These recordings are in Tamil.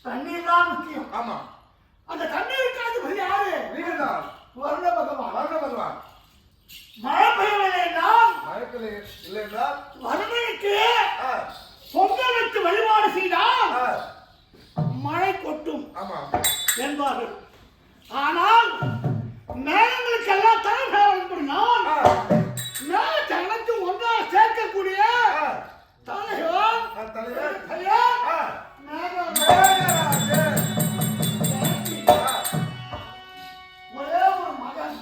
தண்ணீர் தான் முக்கியம். ஆமா. அந்த தண்ணீருக்கு அதிபதி யாரு? நீங்க தான். வருண பகவான். வருண பகவான். மழை பெய்யவில்லை என்றால், மழைப்பில்லை இல்லை என்றால் வருணனுக்கு பொங்கல் வைத்து வழிபாடு செய்தால் மழை கொட்டும் என்பார்கள். ஆனால் மேகங்களுக்கு எல்லாம் தலைவர் நான் மேகத்தை அனைத்து ஒன்றாக சேர்க்கக்கூடிய தலைவர் ஒரே ஒரு மகன்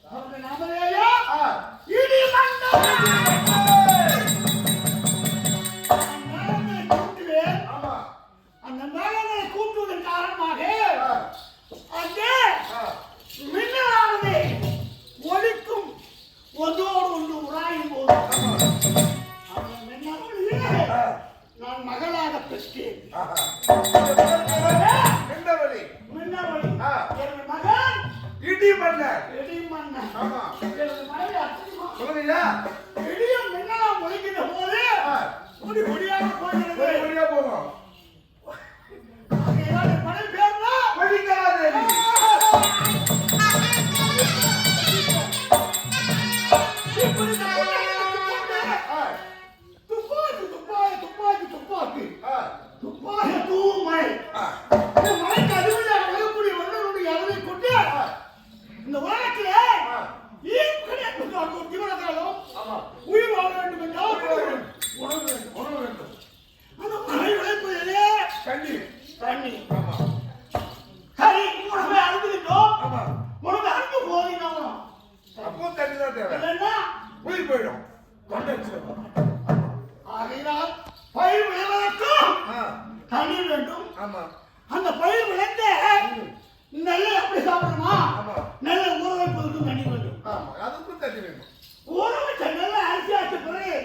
அவருடைய நாமதேயா இடி அந்த மேகங்களை கூட்டுவதன் காரணமாக அந்த மின்னலானது ஒலிக்கும் ஒன்றோடு ஒன்று உராயும் போது அந்த மின்னலொலியை நான் மகளாக பெற்றேன். மின்னலொலி எனது மகன் இடி மன்னன். இடி மன்னன். ஆமா. எனது மனைவி அச்சமா சொல்லுங்க. இடியும் மின்னலாம் ஒலிக்கின்ற போது குடி குடியாக போகிறது. குடியா போகும். மனைவி பேர்னா வழிகாதேவி. அந்த பயிர் விளைந்த நெல்லை எப்படி சாப்பிடணுமா? நெல்லை ஊற வைப்பதற்கும் தண்ணி வேண்டும். அதுக்கும் தண்ணி வேண்டும். ஊற வச்ச நெல்லை அரிசி ஆச்ச பிறகு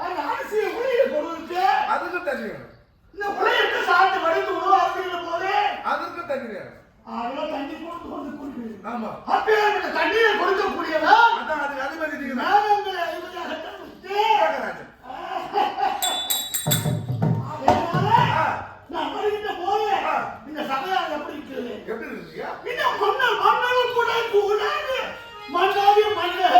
அந்த அரிசியை உலையை போடுவதற்கு அதுக்கும் தண்ணி வேணும். இந்த உலையிட்டு சாப்பிட்டு வடித்து உருவாக்குகிற போது அதுக்கும் தண்ணி வேணும். அதெல்லாம் தண்ணி போட்டு கொண்டு குடிக்கணும். ஆமா. அப்பேற்பட்ட தண்ணீரை கொடுக்கக்கூடியவன் அதான் அதுக்கு அதிபதி நீங்க தான். மேகங்களை அதிபதியாக தியாகராஜன். நான் வருகின்ற போது இந்த சபையால் எப்படி இருக்கிறது? எப்படி இருக்கீங்க? இந்த மன்னர் கூட கூடாது மன்னாதி மன்னர்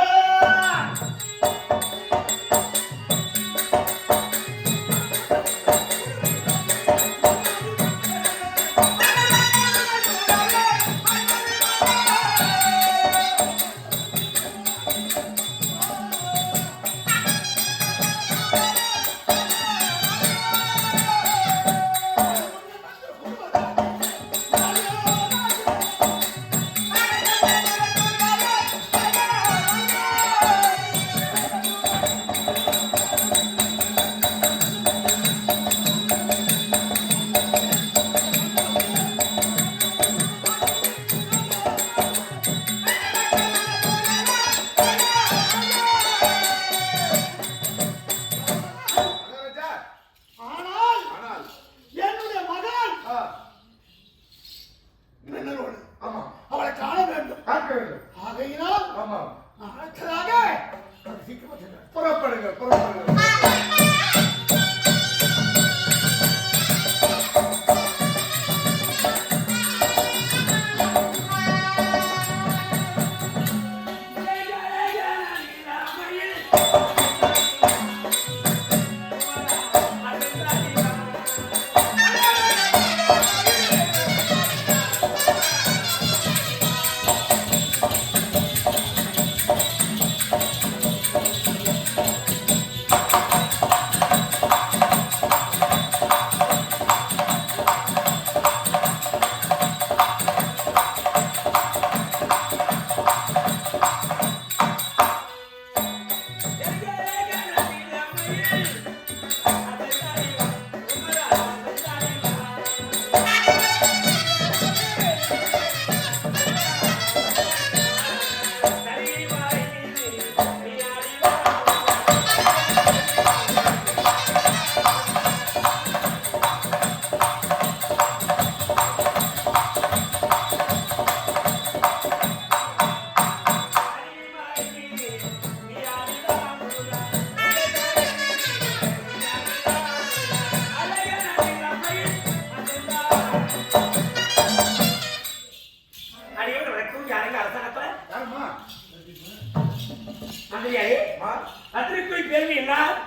என்றால்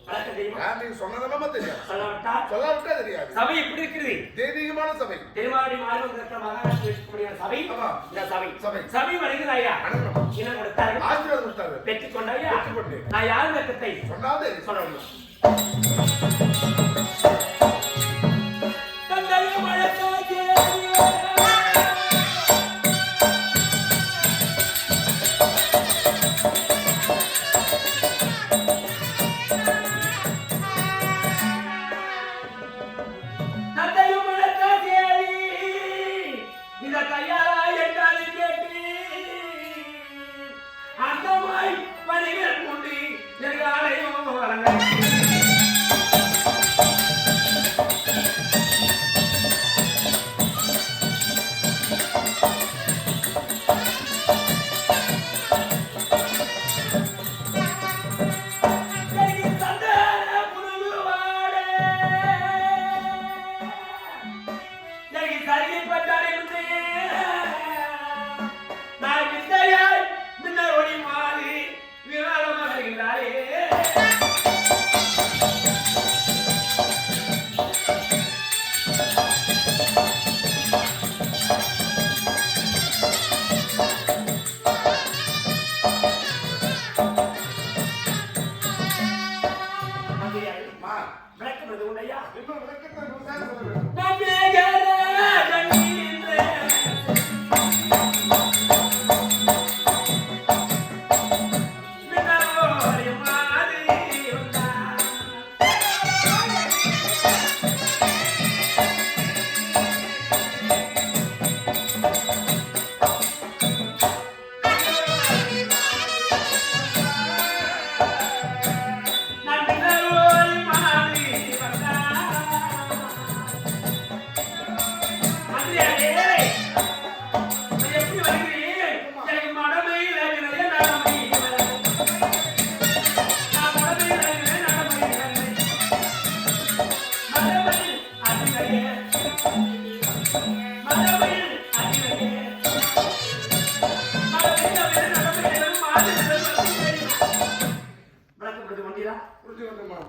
வழக்கம் தெரியுமா? நீங்க சொன்னதெல்லாம் தெரியாது. சொல்லாவிட்டா தெரியாது. சபை எப்படி இருக்குது? தெய்வீகமான சபை. திருவாடி மாறுவதற்கு மகாராஷ்டிர இருக்கக்கூடிய சபை. இந்த சபை சபை வணங்குது ஐயா. என்ன கொடுத்தாரு? ஆசீர்வாதம் கொடுத்தாரு. பெற்றுக்கொண்டாயா? நான் யார் வெக்கத்தை சொன்னாதே சொல்லணும். தந்தையை வழக்காக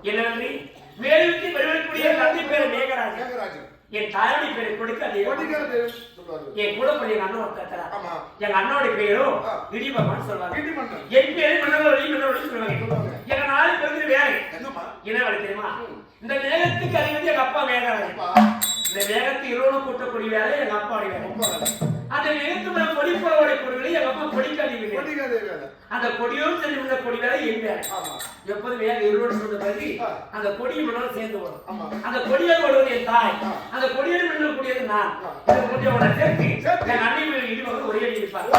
என்னவென்று வேலுக்கு வருவதற்குரிய தந்தை பேர் மேகராஜன். என் தாயோட பேரை கொடுக்க என் கூட பண்ணி எங்க அண்ணன் ஒருத்தர். எங்க அண்ணோட பேரும் இடிபகவான் சொல்லுவாங்க. என் பேரு மன்னவழி சொல்லுவாங்க. எங்க 4 பேருக்கு வேலை என்ன வேலை தெரியுமா? இந்த மேகத்துக்கு அறிவது எங்க அப்பா மேகராஜன். இந்த மேகத்தை இருவனும் கூட்டக்கூடிய வேலை எங்க அப்பாவுடைய வேலை. அந்த மேகத்து மேல கொடி போட கொடிகளை எங்க அப்பா கொடிக்காதி வேலை. அந்த கொடியோடு சென்று கொடி வேலை என் வேலை. எப்போது வேலை இருவனு சொன்ன பிறகு அந்த கொடியை மன்னோட சேர்ந்து வரும். அந்த கொடியை போடுவது என் தாய். அந்த கொடியை மன்னக்கூடியது நான். இந்த கொடியோட சேர்த்து என் அன்னையில் இடிபகன் ஒரே இருப்பார்.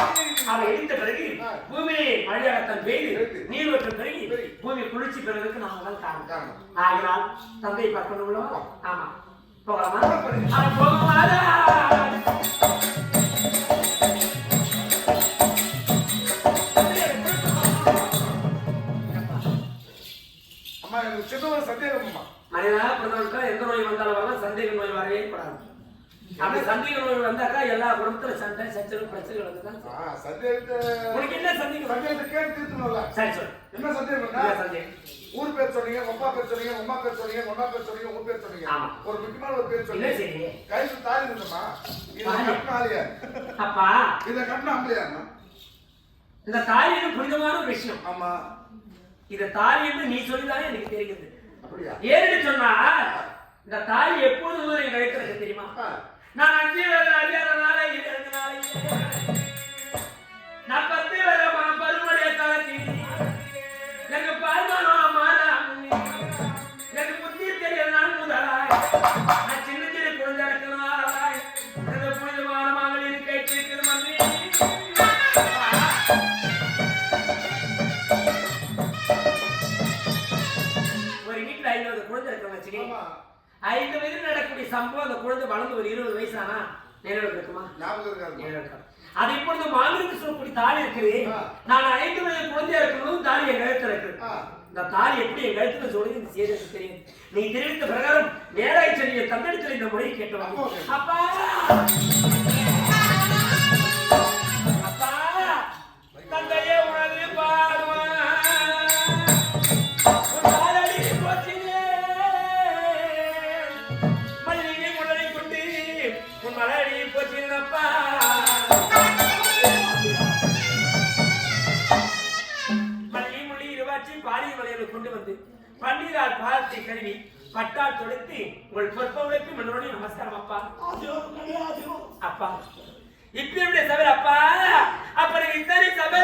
அவன் இடித்த பிறகு பூமியை மழையாகத்தான் பெய்து நீர் வற்ற பிறகு பூமி குளிர்ச்சி பெறுவதற்கு நாம தான் காரணம். ஆகினால் தந்தையை பார்க்கணும். ஆமா போகலாமா? போகலாமா? மனிதனா பிறந்தவனுக்கு எந்த நோய் வந்தாலும் வரலாம், சந்தேக நோய் வரவே கூடாது. அப்படி சந்தேக நோய் வந்தாக்கா எல்லா குடும்பத்துல சண்டை சச்சரவு பிரச்சனை வந்துதான். உனக்கு என்ன சந்தேகம்? சரி சொல்லு. என்ன சந்தேகம்? ஊர் பேர் சொன்னீங்க, அப்பா பேர் சொன்னீங்க, அம்மா பேர் சொன்னீங்க, ஒன்னா பேர் சொன்னீங்க, உங்க பேர் சொன்னீங்க. ஒரு முக்கியமான ஒரு பேர் சொன்னீங்க. சரி. கையில தாலி இருந்தமா? இது கண்ணாலியா? அப்பா இத கண்ணா அம்பளையா? இந்த தாலி என்ன புனிதமான ஒரு விஷயம். ஆமா. இந்த தாலி என்று நீ சொல்லிதானே எனக்கு தெரியுது. அப்படியா? ஏன்னு சொன்னா இந்த தாலி எப்போது முதல் என் கழுத்துல தெரியுமா? நான் 5 வேலை அறியாத நாளே 2 நாளே நான் 10 வேலை பருமடைய காலத்தில் எனக்கு பால்மானோ எனக்கு புத்தி தெரிய நான் முதலாய் நான் சின்ன சின்ன குழந்தை இருக்கனாய் இந்த புனிதமான மகளிர் கை கேட்கிற மன்னி ஒரு வீட்டுல 50 குழந்தை இருக்கிற வச்சுக்கோங்க. 5 வயதில் நடக்கக்கூடிய சம்பவம் அந்த குழந்தை வளர்ந்து ஒரு 20 வயசானா நினைவு இருக்குமா? அது இப்பொழுது மாங்கருக்கு சொல்லக்கூடிய தாலி இருக்குது. நான் 5 வயது குழந்தையா இருக்கும்போது தாலி என் கழுத்துல இருக்கு. இந்த தாலி எப்படி என் கழுத்துல சொல்லி இந்த செய்தி தெரியும். நீ தெரிவித்த பிரகாரம் நேராய் சொல்லி என் தந்தெடுத்துல இந்த முறையை கேட்டுவாங்க. அப்பா அப்பா தந்தையே உனது பாடுவான் பாதத்தை கழுவி பட்டால் தொடுத்து உங்கள் பொறுப்பவர்களுக்கு மன்னரோட நமஸ்காரம் அப்பா. அப்பா இப்படி சபை அப்பா அப்புறம் இத்தனை சபை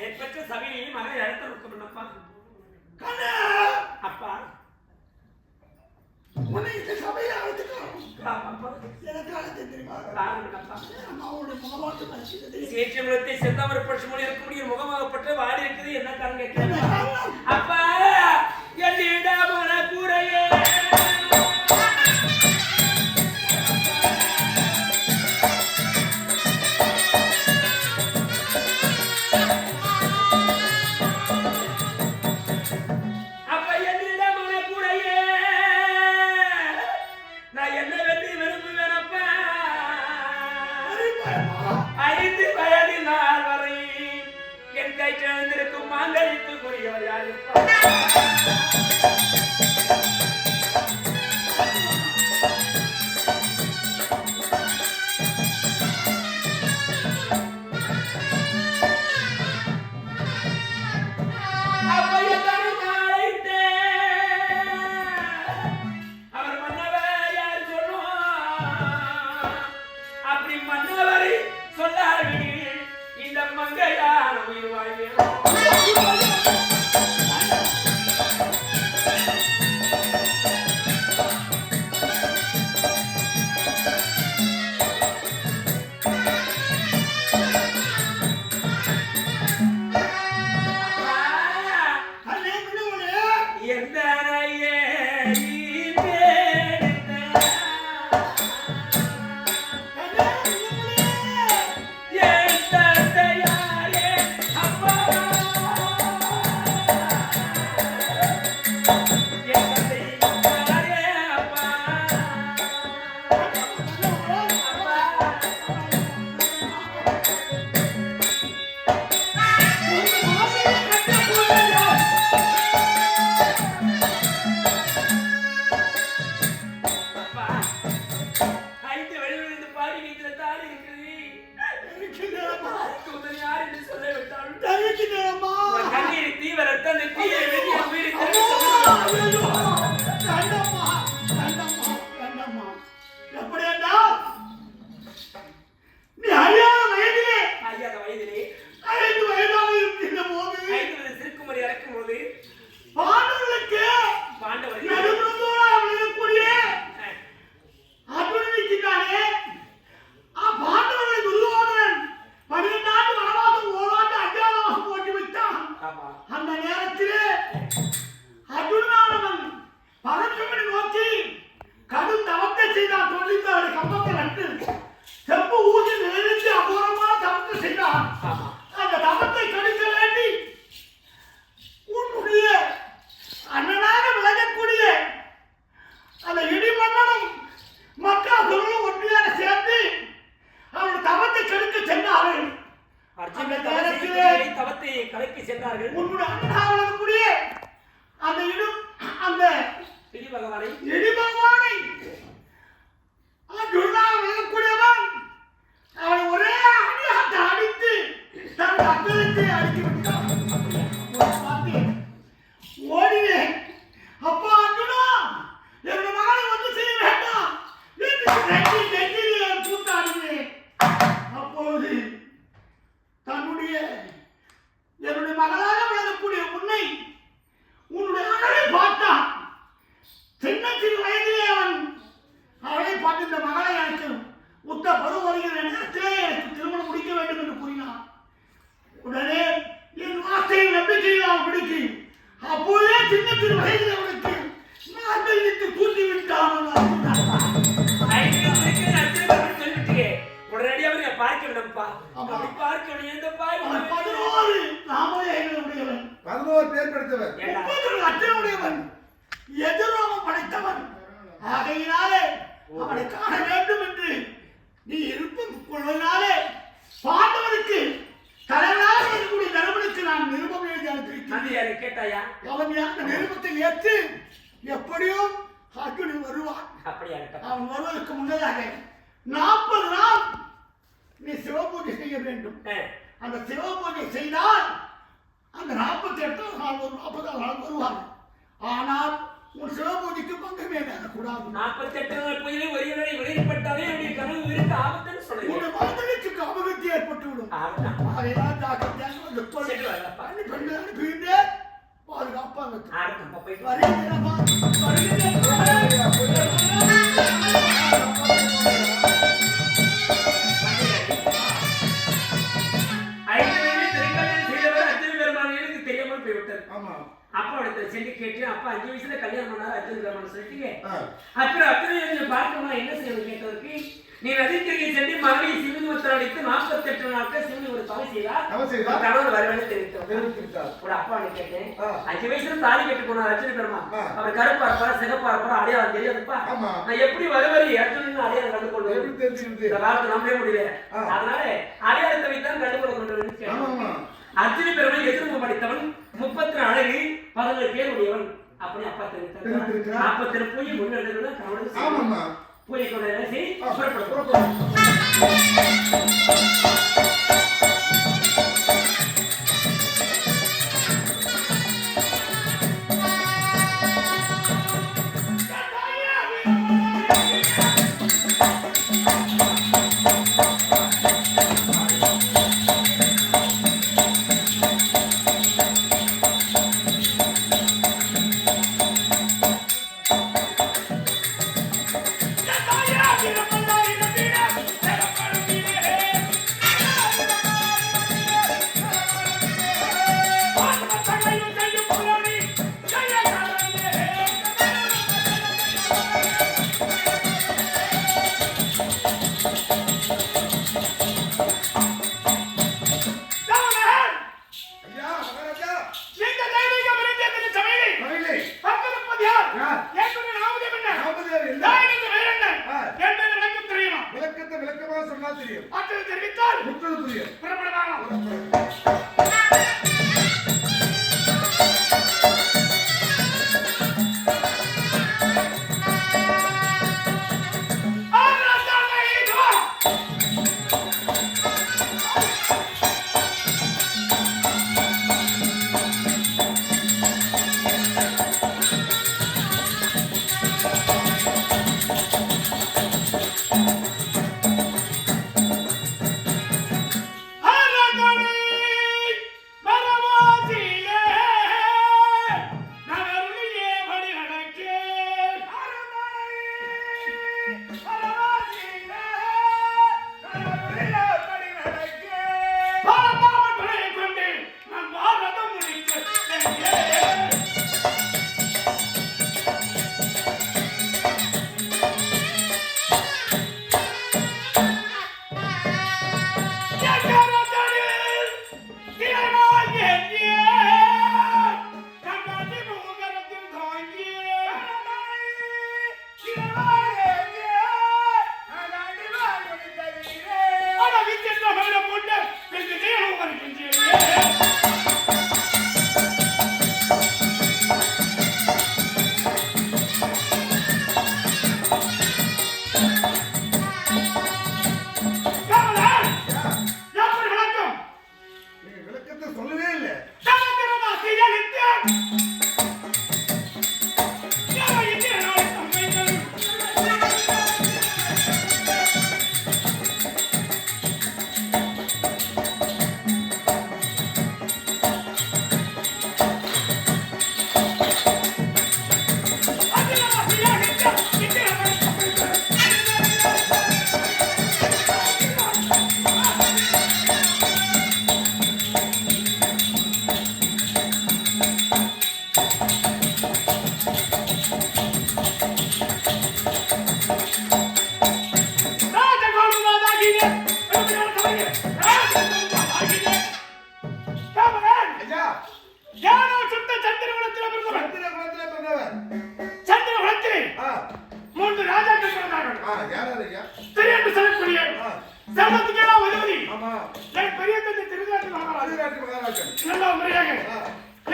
ஏற்பட்ட சபையிலேயே மகனை அழைத்து கொடுக்கணும்ப்பா. அப்பா உன்னை இந்த சபையை அழைத்துக்கலாம். முகமாகப்பட்ட வாடி இருக்குது என்ன காரணம் அப்பா என்னிடமான கூரையே மாங்கழித்து கூறியவர் யாரு? அவர் மன்னவர் யார் சொல்லுவோம்? அப்படி மன்னவரை சொல்லார்கள் இந்த மங்கையான உயிர் வாழ்வேன். அவனை காண வேண்டும் என்று நீ இருப்பது கொள்வதனாலே பாண்டவனுக்கு தலைவராக இருக்கக்கூடிய தர்மனுக்கு நான் நிருபம் எழுதி அனுப்பியிருக்கிறேன். கேட்டாயா? அவன் அந்த நிருபத்தை ஏற்று எப்படியும் அர்ஜுனன் வருவான். அப்படியா? அவன் வருவதற்கு முன்னதாக 40 நாள் நீ சிவபூஜை செய்ய வேண்டும். அந்த சிவபூஜை செய்தால் அந்த 48 நாள் ஒரு 40 நாள் வருவாங்க. ஆனால் உன் சிவபூஜைக்கு பங்கமே கூடாது. 48 நாள் பூஜையிலே ஒருவரை வெளிப்பட்டாலே அவருடைய கனவு விருக்கு ஆபத்துன்னு சொல்லுங்க. உன் மனதிற்கு ஆபத்து ஏற்பட்டுவிடும். அதையெல்லாம் ஜாக்கிரதையாக வந்து பெண்களை அனுப்பிவிட்டு பாதுகாப்பாக தெரியாமல் போய்விட்டது. அப்பா இடத்துல சென்று கேட்டு அப்பா 5 வயசுல கல்யாணம் பண்ணாரு அர்ஜுன் பெருமான் சொல்லிட்டீங்க. அப்புறம் அர்ஜுன் பார்க்கணும் என்ன செய்யணும் கேட்டதற்கு நீ நதிக்கரையை சென்று மனைவி சிவனி உத்தரவளித்து 48 நாட்கள் சிவனி ஒரு தவறு செய்தார். கணவர் வரவேன்னு தெரிவித்தார். ஒரு அப்பா கேட்டேன் 5 வயசுல தாலி கட்டி போனார் அர்ஜுன் பெருமான். அவர் கருப்பா இருப்பார் சிகப்பா இருப்பார் அடையாளம் தெரியாதுப்பா. நான் எப்படி வருவரி அர்ஜுனன் அடையாளம் கண்டுகொள்வது இந்த காலத்தை நம்பவே முடியல. அதனால அடையாளத்தை வைத்தான் கண்டுகொள்ள கொண்டு அர்ஜுன பெருமான் எதிர்ப்பு படித்தவன் 30 அழகு 17 பேர் உடையவன் அப்படி அப்பா தெரிவித்தார். 40 பூஜை முன்னெடுத்து கணவன் பூஜை கொண்டு சரி புறப்படும்.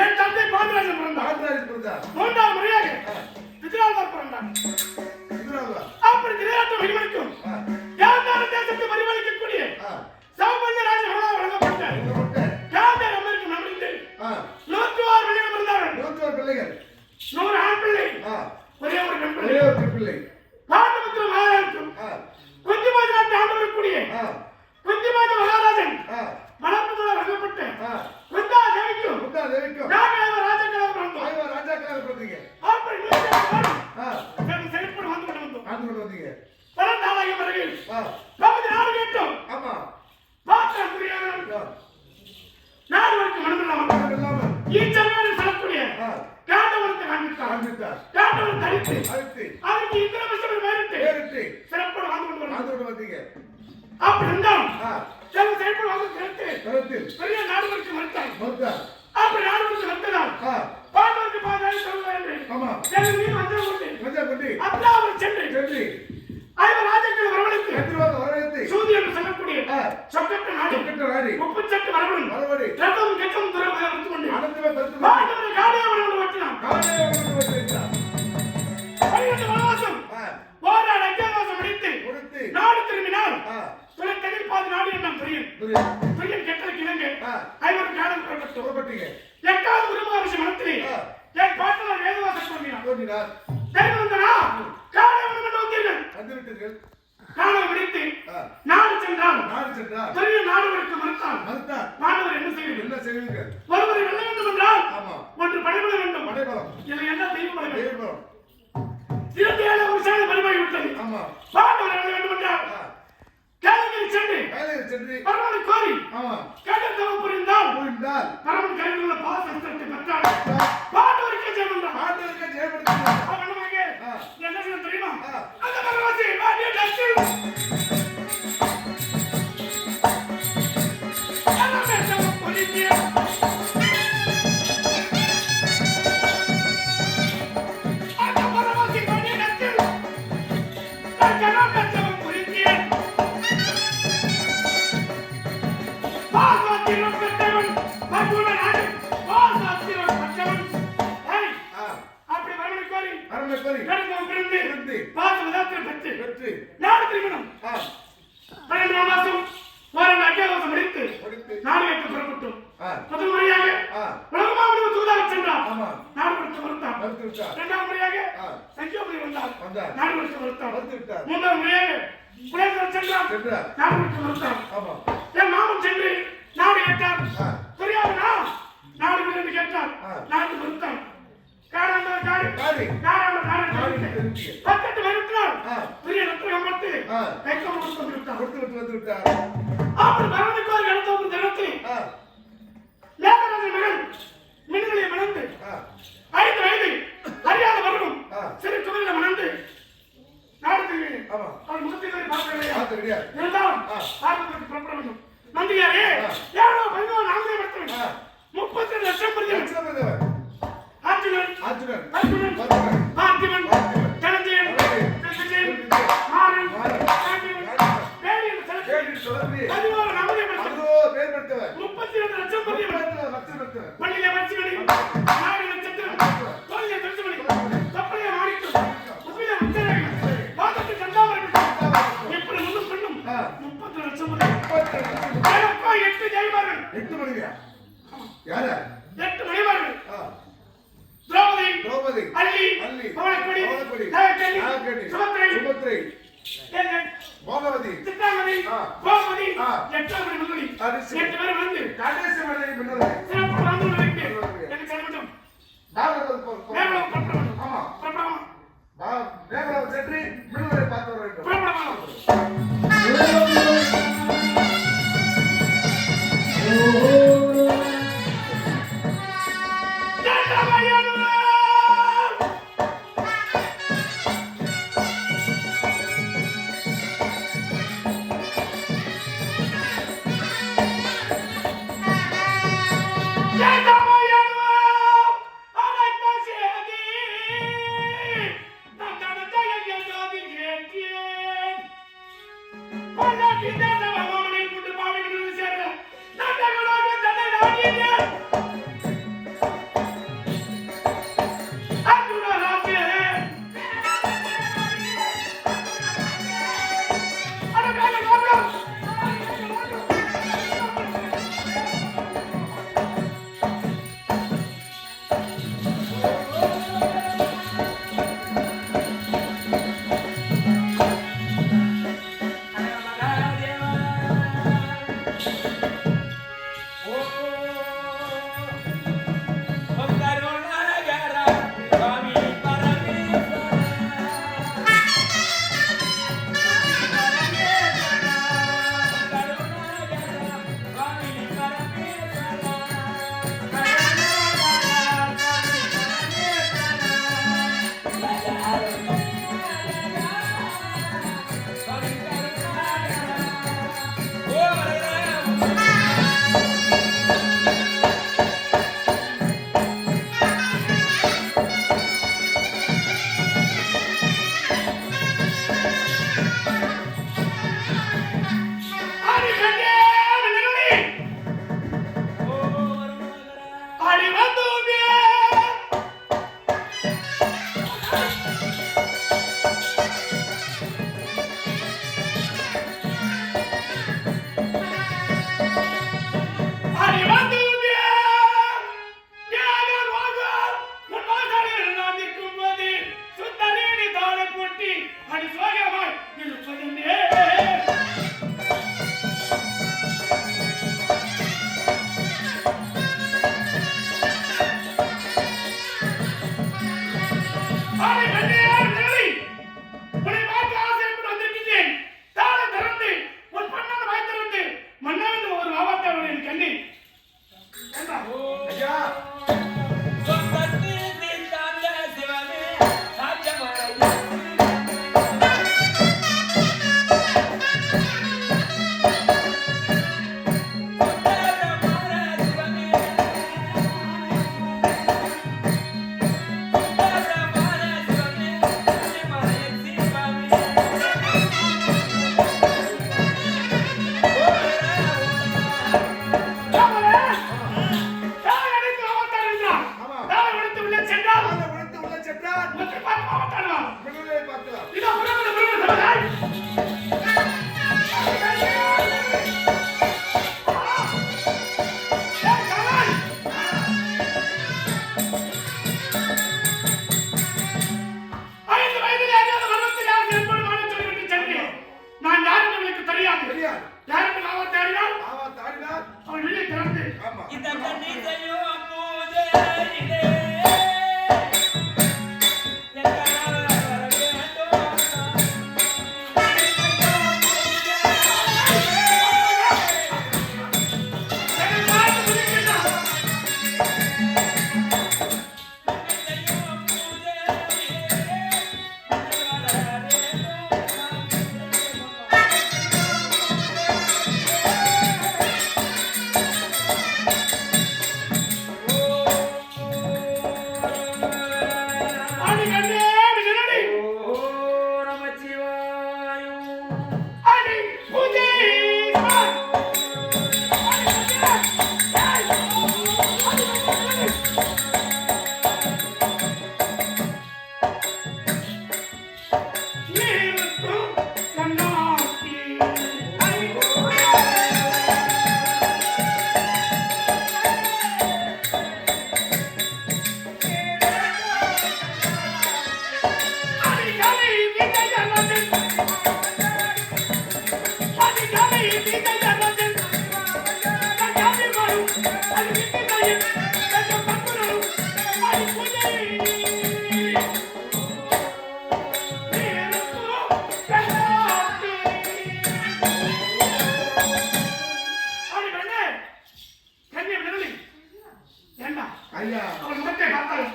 என் தந்தை பாண்டராஜன் பிறந்தார். மூன்றாம் முறையாக விஜயால்வார் பிறந்தார். அப்படி திரையாட்டம் வழிவழிக்கும் யாழ்ப்பாண தேசத்தை வழிவழிக்கக்கூடிய சௌபந்த ராஜ வழங்கப்பட்ட யாழ்ப்பாண அமெரிக்க நம்பிந்து 106 பிள்ளைகள் 100 ஆண் பிள்ளை ஒரே ஒரு பெண் பிள்ளை பாண்டபுத்திர மகாராஜன் குந்திமாஜி நாட்டு ஆண்டு வரக்கூடிய குந்திமாஜி மகாராஜன் மணப்பதோட வழங்கப்பட்ட குந்தா தேவிக்கும் நாங்கள் ராஜாக்களாக பிறந்தீங்க. அப்படி செயல்பட வந்து வந்தீங்க. பல நாளாக பிறகு நமது நாடு கேட்டோம். பாத்திர புரியாத நாடு வரைக்கும் மனமில்லாமல் ஈச்சல் சொல்லக்கூடிய காண்டவரத்தை காண்பித்தார். காண்டவரத்தை அழித்து அதற்கு இந்திர விஷயம் வேறிட்டு சிறப்போடு வாழ்ந்து வந்தீங்க. அப்படி இருந்தாலும் செயல்பட வந்து பெரிய நாடு வரைக்கும் மறுத்தார். அப்படி நாடு வரைக்கும் வந்ததால் பாண்டவருக்கு பாதாரி அப்படி அவர் சென்று ஐவர் ராஜாக்களை வரவழைத்து சூதி என்று சொல்லக்கூடிய சொக்கட்ட நாடு உப்பு சட்டு வரவன் ரத்தம் கெட்டும் துறவை எடுத்துக்கொண்டு பாண்டவரை காடையை வரவன் வட்டினான். 12 வனவாசம் போராட அஜ்ஞாவாசம் முடித்து நாடு திரும்பினால் துணை தனிப்பாது நாடு என்னும் துரியன் கெட்டதுக்கு இணங்க ஐவர் காலம் புறப்பட்டீங்க. 8வது குருமகாரிஷி மனத்திலே என் பாட்டனார் வேதவாசம் தோன்றினார். தெரிந்தனா காலைவனம் வந்தீர்கள். காலம் முடித்து நாடு சென்றால் பெரிய நாடு வரைக்கும் மறுத்தார். பாண்டவர் என்ன செய்வீர்கள்? ஒருவரை வெல்ல வேண்டும் என்றால் ஒன்று படைபட வேண்டும். இல்லை என்ன தெய்வம் 27 வருஷம் பரிமாறி விட்டது. பாண்டவர் வெல்ல வேண்டும் என்றால் கேளகிரி சென்று பரமனை கோரி கேட்டத்தவம் புரிந்தால் பரமன் கையில் உள்ள பாசத்தை பெற்றார். பாண்டவருக்கே ஜெயம் என்ன செய்ய தெரியுமா? அந்த பரவாசி நாடு திருமணம் 12 மாசம் போராட அஜ்ஞாவாசம் முடித்து நாடு வைத்து புறப்பட்டோம். முதல் முறையாக உலகமாவிட தூதாக சென்றார். நாடு விட்டு மறுத்தார். 2ஆம் முறையாக சங்கியோபதி வந்தார். நாடு விட்டு மறுத்தார். 3ஆம் முறையாக புலேசர் சென்றார். நாடு விட்டு மறுத்தார். என் மாமன் சென்று நாடு கேட்டார். தெரியாதுனா நாடு விட்டு கேட்டார். நாடு மறுத்தார். மந்திரியாரே 32 லட்சம் அர்ஜுனன் பார்த்திபன் தனஞ்சயன் விஜயன் மாறன் பதினோரு நம்பரை 32 லட்சம் பள்ளியில வச்சுக்கணி நாடு நட்சத்திரம் தோல்வியை தரிசுமணி கப்பலைய மாணிக்கம் உண்மையில முத்தரகி பாதத்தை கண்டாமல் எப்படி முன்னும் பெண்ணும் 30 லட்சம் 8 ஜெயமார்கள் 8 மணியா யார 8 மணிமார்கள் द्रौपदी अल्ली पवनकुड़ी नागकन्नी सुभद्रै भोगवती चित्रांगदी गोमती எட்டாவது முன்னணி 8 பேர் வந்து கடைசி வரை முன்னணி சிறப்பு வந்து வைக்க எனக்கு சொல்ல வேண்டும். மேகலம் பட்டவன் ஆமா பட்டவன் மேகலம் சென்று முன்னணி பார்த்து வர வேண்டும்.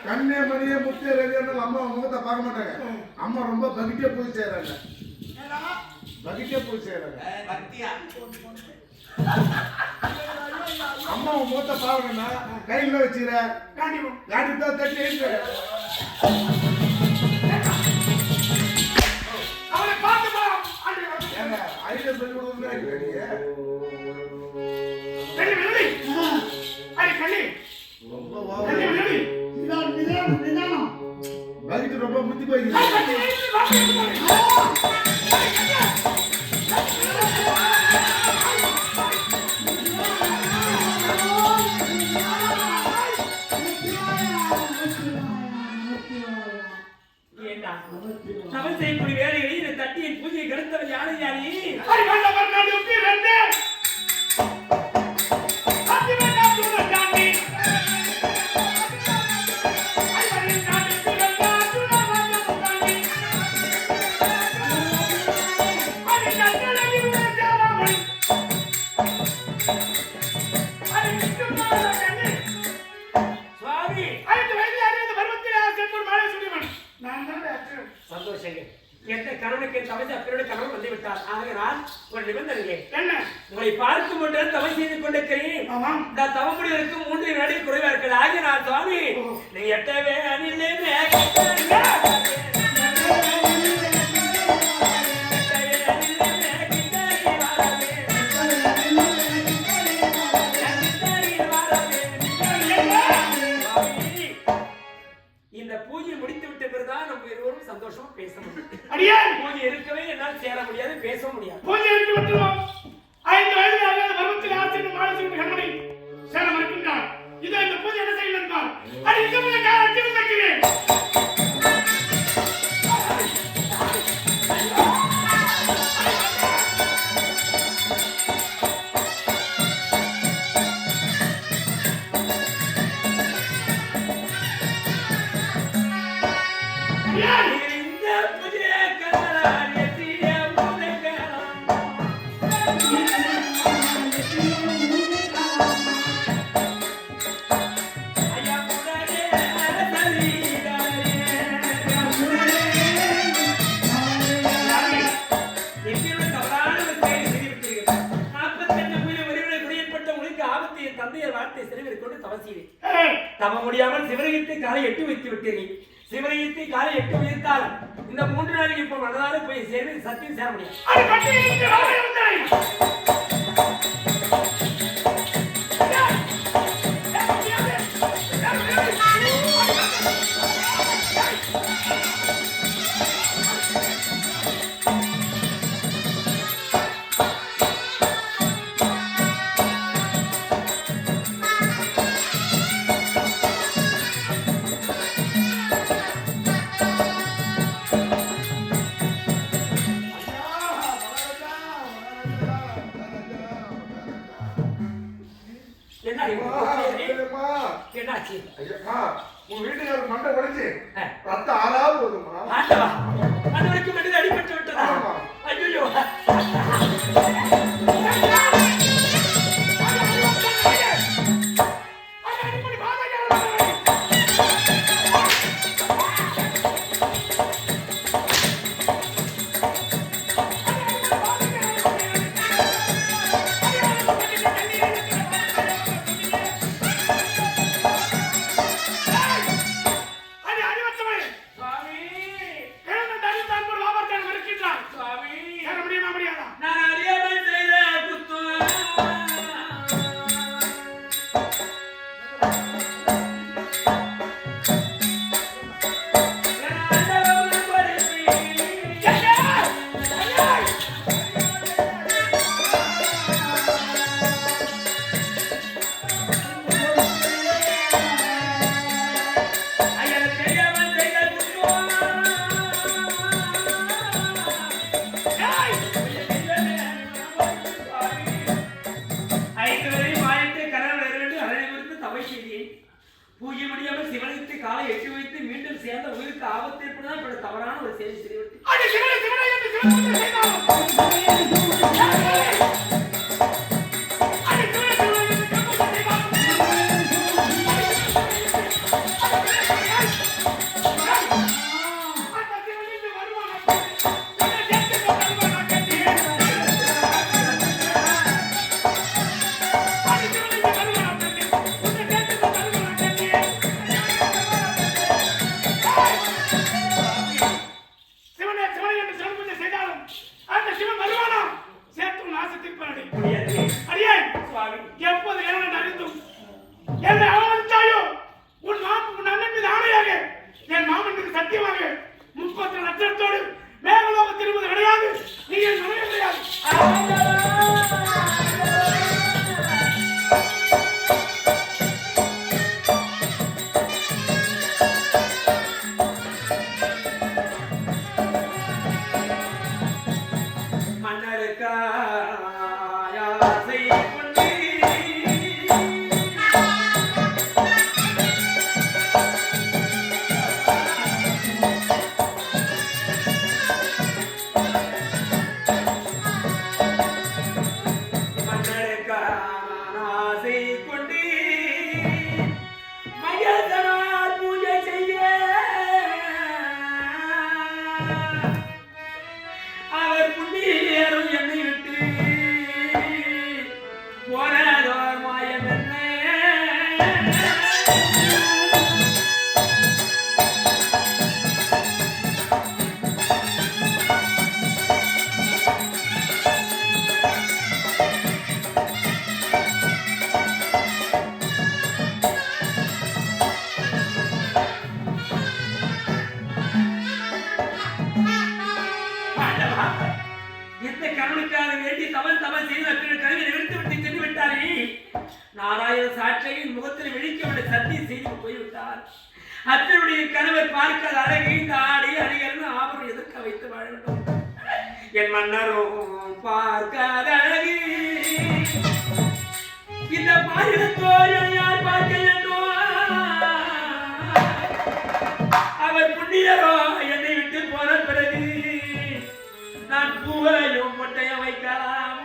கண்ணே மணியே முத்தே ரவியர்கள் அம்மா முகத்தை பார்க்க மாட்டாங்க. அம்மா ரொம்ப பகிட்டே போய் சேராங்க. பகிட்டே போய் சேராங்க. அம்மா முகத்தை பார்க்கணும்னா கையில வச்சுக்கிற காட்டி தான் தட்டி எழுந்து அவனை பார்த்து ஐடியா சொல்லி கொடுக்குறீங்க. பகிட்டு ரொம்ப முத்தி போய் ஆகையால் ஒரு நிபந்தனை. என்ன? உங்களை பார்க்கும் போது தவம் செய்து கொண்டிருக்கிறேன். ஆமாம். நான் தவம் முடிவதற்கு 3 நாடி குறைவா இருக்கிறது. ஆகையால் சுவாமி நீ எட்டவே அணிலே இந்த பூஜை முடித்து விட்ட பிறகுதான் நம்ம இருவரும் சந்தோஷமா பேச முடியும். அடியே பூஜை இருக்கவே என்னால் சேர முடியாது, பேச முடியாது. பூஜை எடுத்து விட்டுருவோம். 5 வயது ஆகாத பருவத்தில் ஆசிரியர் மாநிலத்தின் கண்மணி சேலம் இருக்கின்றார். இதோ இந்த பூஜை என்ன செய்ய இருந்தால் அது இந்த பூஜை காலத்தில் வைக்கிறேன். தவ முடியாமல் சிவரகத்தை காலை எட்டு வைத்து விட்டீர்கள். சிவரகத்தை காலை எட்டு வைத்தால் இந்த 3 நாளைக்கு இப்போ மனதார போய் சேர்ந்து சத்தியம் சேர முடியாது. என்னாச்சு? உன் வீட்டுக்காரர் மண்டை உடைச்சு ரத்தம் ஆறாவது வருமா? அது வரைக்கும் மட்டும் அடிபட்டு விட்டதா? ஐயோ பூஜை முடியாமல் சிவனைத்து காலை எட்டி வைத்து மீண்டும் சேர்ந்த உயிருக்கு ஆபத்து ஏற்படுதான் இப்படி தவறான ஒரு செய்தி தெரிவித்து எப்போது அறிந்தும் என்னை அவமதித்தாயோ உன் அண்ணன் மீது ஆணையாக என் மாமன் மீது சத்தியமாக 30 லட்சத்தோடு மேகலோக திரும்புவது கிடையாது. நீ என் மனைவி கிடையாது. அவர் புண்ணியரும் வேண்டி தவறு செய்து கல்வி நிறுத்தி விட்டு சென்று விட்டாரே. நாராயண சாட்சியின் முகத்தில் விழிக்க சத்தியம் செய்து போய்விட்டார். அத்தனுடைய கணவர் பார்க்காத அழகி இந்த ஆடி அணிகள் ஆபரம் எதிர்க்க வைத்து வாழ வேண்டும். என் மன்னரும் பார்க்காத அழகி இந்த பாரிடத்தோர் யார் பார்க்க வேண்டும்? அவர் புண்ணியரோ என்னை விட்டு போன பிறகு நான் பூவையும் மொட்டையும் வைக்கலாமோ?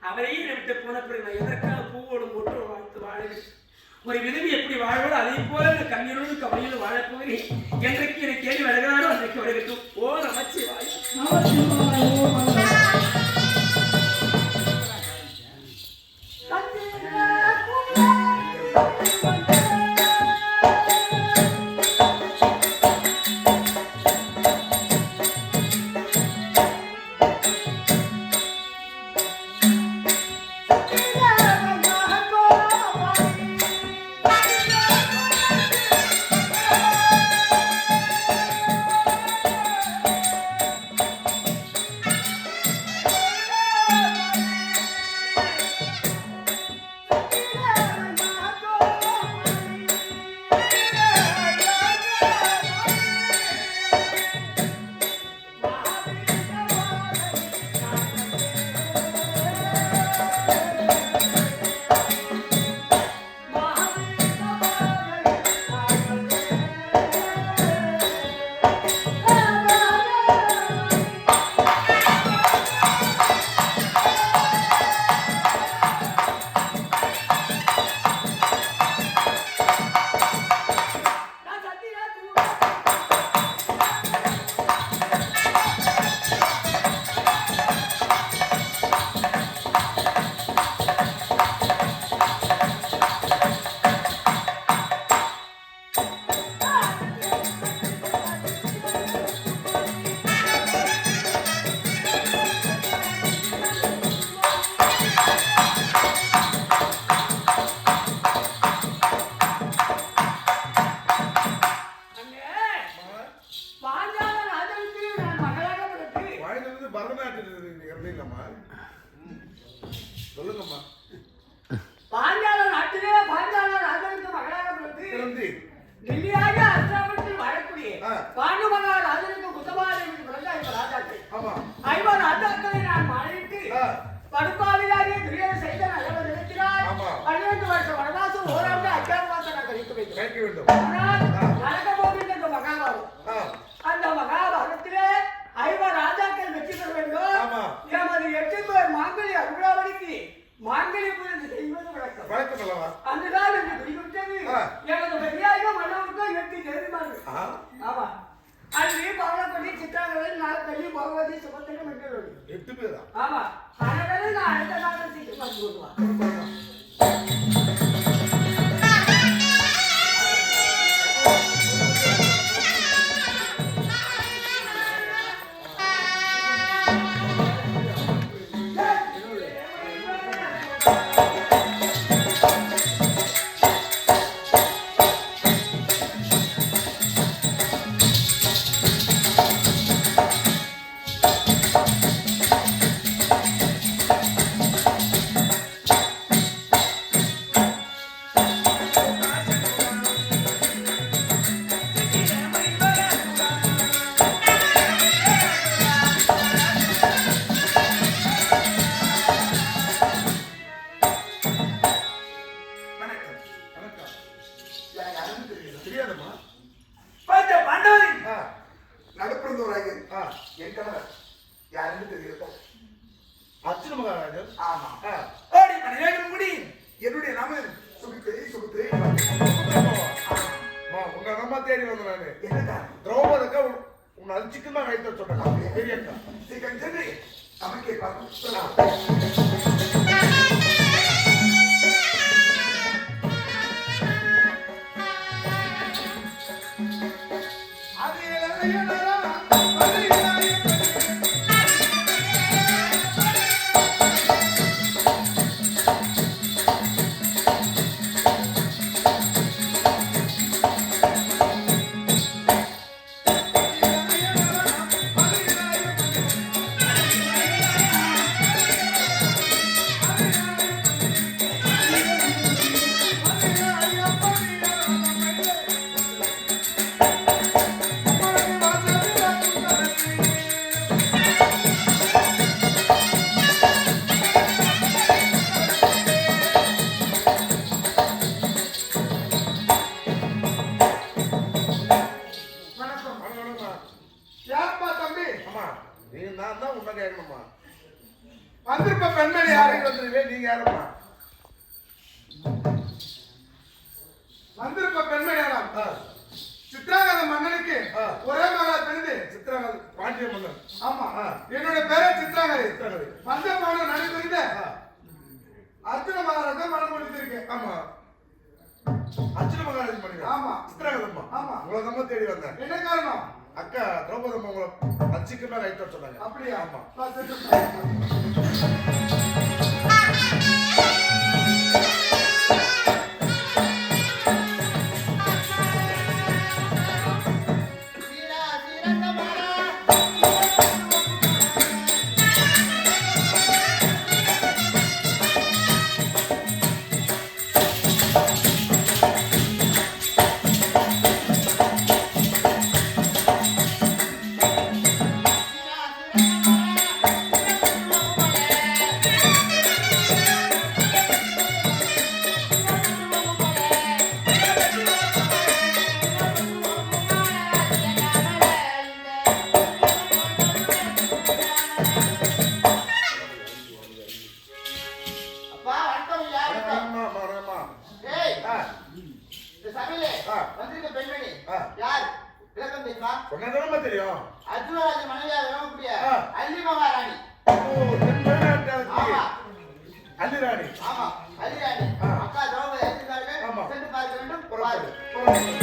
அவரையும் விட்டு போன பிறகு நான் எதற்காக பூவோடு போட்டு வாழ்த்து வாழவில்லை. ஒரு விதவி எப்படி வாழ்வோடு அதே போல கண்ணீரோடு கவலையோடு வாழப் போகிறேன். என்றைக்கு எனக்கு கேள்வி வருகிறாரோ அன்றைக்கு வருகட்டும். ஓ நமச்சிவாய். சொல்லுங்கம்மா. பாஞ்சால நாட்டிலே பாஞ்சால ராஜனுக்கு மகளாக பிறந்து டெல்லியாக அஸ்லாமத்தில் வாழக்கூடிய பாண்டு மகா ராஜனுக்கு குத்தபாலைக்கு பிறந்த ஐவர் ராஜாக்கள். ஐவர் ராஜாக்களை நான் மாறிட்டு படுபாவிலாகிய துரியோதன செய்த நல்லவர் நினைக்கிறார். 12 வருஷ வனவாசம் ஓராண்டு அஜாதவாசம் நான் கழிக்க வேண்டும். ஆனால் நடக்க போகின்ற இந்த மகாபாரதம், அந்த மகாபாரதத்திலே ஐவர் ராஜாக்கள் வெற்றி பெற வேண்டும். நமது 8 பேர் மாங்கல்ய அருளாவளிக்கு மாங்கல்ய பூஜை செய்வது வழக்கம். அந்த நாள் என்று குறிப்பிட்டது எனது பெரியாக மன்னனுக்கு 8 தேவிமார்கள். ஆமா, அன்று பவளப்படி சித்திரங்களில் 4 தள்ளி பகவதி சுபத்திரம் என்று 8 பேரா? ஆமா, அதனால நான் அடுத்த நாள் சீட்டு பார்த்து வருவான். நடுப்பிறந்தவராக என் கணவர் யாருன்னு தெரியுதா? அர்ஜுன மகாராஜர். ஆமா. ஓடி மணியேகன் முடி. என்னுடைய நாம சுமித்ரை. உன்னை நம்ம தேடி வந்த நானு. என்னக்கா? திரௌபதிக்கா உன்னை அழிச்சுக்கு தான் கைத்த சொன்னேன். பெரியக்கா. சீக்கிரம் சென்று நமக்கே பார்க்கணும். வந்திருப்ப பெண்மணி யாரையும் வந்துருவே நீங்க யாருமா? வந்திருப்ப பெண்மணி யாரா? சித்ராங்கத மன்னனுக்கு ஒரே மகளா பிறந்து சித்ராங்கத பாண்டிய மன்னன். ஆமா. என்னோட பேரே சித்ராங்கதை. வந்த பாடம் நடைபெறுந்த அர்ஜுன மகாராஜா மனம் முடித்திருக்கேன். ஆமா. அர்ஜுன மகாராஜ் பண்ணுங்க. ஆமா. சித்ராங்கதம்மா. ஆமா. உங்களை தான் தேடி வந்தேன். என்ன காரணம்? அக்கா திரௌபதம்மா உங்களை அச்சிக்கமா ரைட் சொன்னாங்க. அப்படியே. ஆமா. தெரியும் அர்ஜுனராஜ மனைவியாக விளங்கக்கூடிய அல்லி மகாராணி. அல்லிராணி. ஆமா, அல்லிராணி. அக்கா திரௌபதி இருக்கிறார்கள். சென்று பார்க்க வேண்டும்.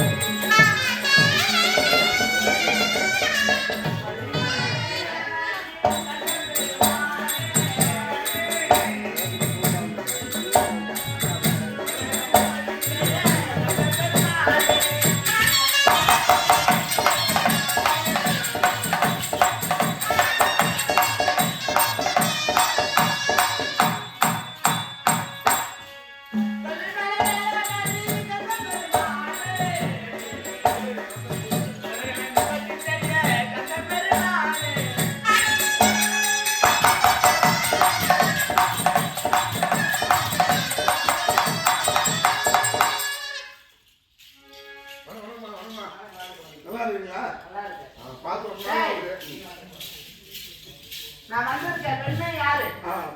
நான் வந்திருக்க பெண்ணே யாரு?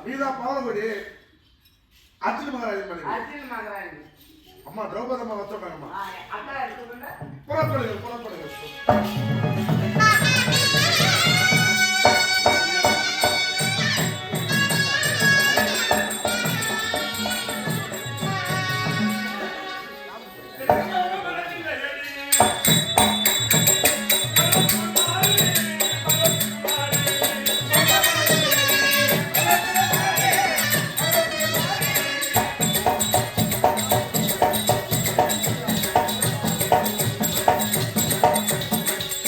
வீதா பாலகுடி அர்ஜுன மகாராஜன் மனைவி. அர்ஜுன மகாராஜன். அம்மா திரௌபதி அம்மா வச்சோம்மா. அக்கா எடுத்துக்கொண்டு புறப்படுங்க.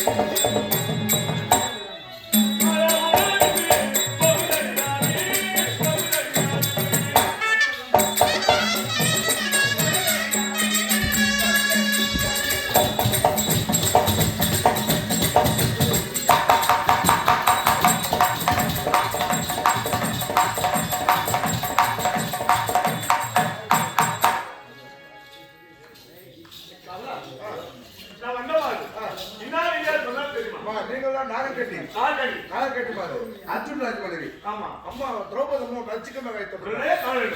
Thank you. நீங்கள் தான் நாகக்கட்டி ஆல்ரெடி நாகக்கட்டி பாரு அர்ஜுன் ராஜ் மனைவி ஆமா அம்மா திரௌபதி அம்மா நச்சுக்கமே வைத்த ஆல்ரெடி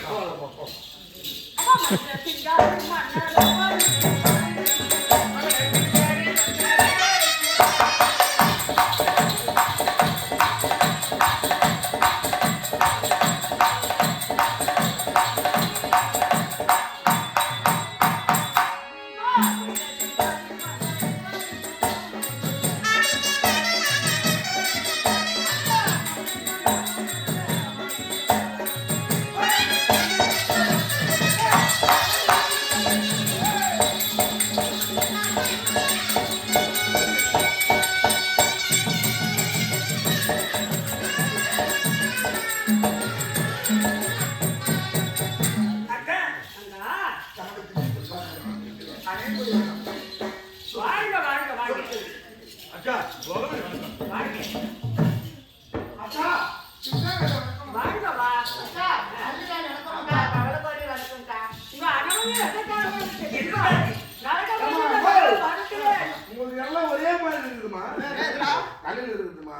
வாழ்க வாழ்க வாழ்க அக்கா வாழ்க அக்கா வாழ்க வா அக்கா அதுதான் நடக்கும்க்கா கவலைப்படி வரட்டும்க்கா உங்க அண்ணனே எதற்காக உங்களுக்கு எல்லாம் ஒரே மாதிரி இருக்குதுமா கல்லில் இருக்குதுமா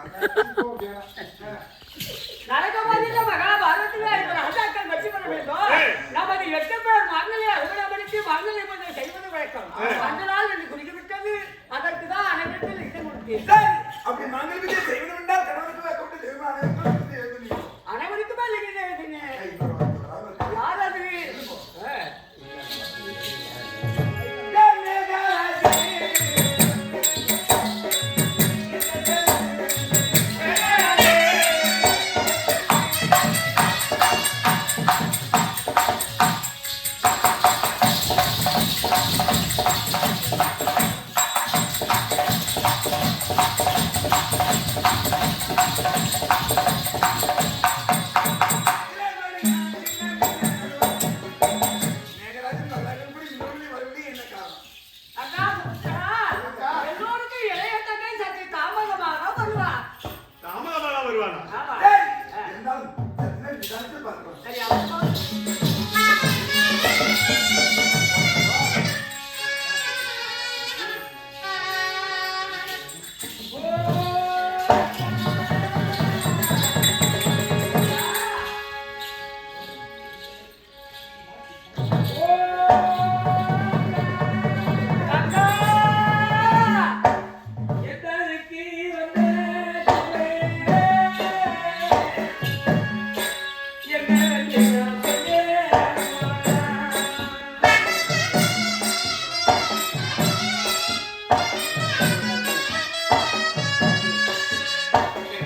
நரகவாதில மகாபாரதத்திலே இருக்கிற ராஜாக்கள் வெற்றி பெற வேண்டும். நமது 8 பேர் மகளை அறுவடைப்படுத்தி மங்களை கொஞ்சம் செய்வது வழக்கம். அந்த நாள் என்று குறிப்பிட்டது அதற்கு தான் அனைவரும் இடம் கொடுத்தீர்கள். அப்படி மங்கள் விஜய் செய்வது என்றால் கடவுளுக்கு கொண்டு தெய்வம் அனைவருக்குமே லிகிதம் எழுதுங்க. யார் அது? எல்லோருக்கும் இளைய தங்கை சற்று தாமதமாக வருவான். தாமதமாக வருவானா ஆமா. சரி, அப்போ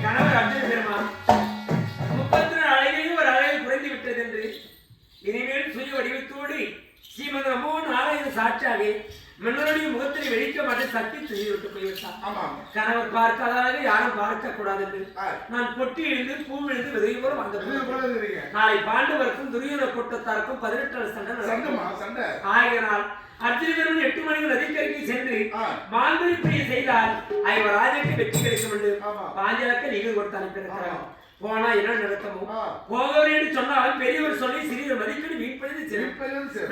கணவர் அர்ஜுன பெருமான் 34 அழகையும் ஒரு அழகை குறைந்து விட்டது என்று இனிமேல் சுய வடிவத்தோடு ஸ்ரீமத் ரமோன் நாராயண சாட்சியாக மன்னருடைய முகத்தில் வெளிக்க மாட்டேன் சக்தி செய்துவிட்டு போய்விட்டார். கணவர் பார்க்காததாக யாரும் பார்க்க கூடாது என்று நான் பொட்டி எழுந்து பூ எழுந்து விதை போல வந்த நாளை பாண்டவருக்கும் துரியோன கூட்டத்தாருக்கும் 18 சண்டை ஆகியனால் அர்ஜுன பெருமன் 8 மணிக்கு நதிக்கரைக்கு சென்று மாங்கனி பிரிய செய்தால் ஐவர் ராஜாக்கு வெற்றி கிடைக்கும் என்று பாஞ்சலக்க நீங்கள் கொடுத்து அனுப்பியிருக்கிறார். போனா என்ன நடக்கமோ போகவேன்னு சொன்னாலும் பெரியவர் சொல்லி சிறிய மதிக்கடி வீட்படுத்தி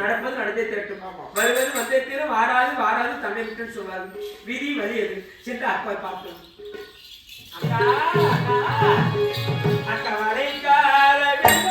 நடப்பது நடந்தே திரட்டும் வருவது வந்தே தீர வாராது வாராது தன்னை விட்டு சொல்வாரு விதி வழி எது சென்று அப்பா பார்ப்போம். அக்கா அக்கா அக்கா வரைக்கால அக்கா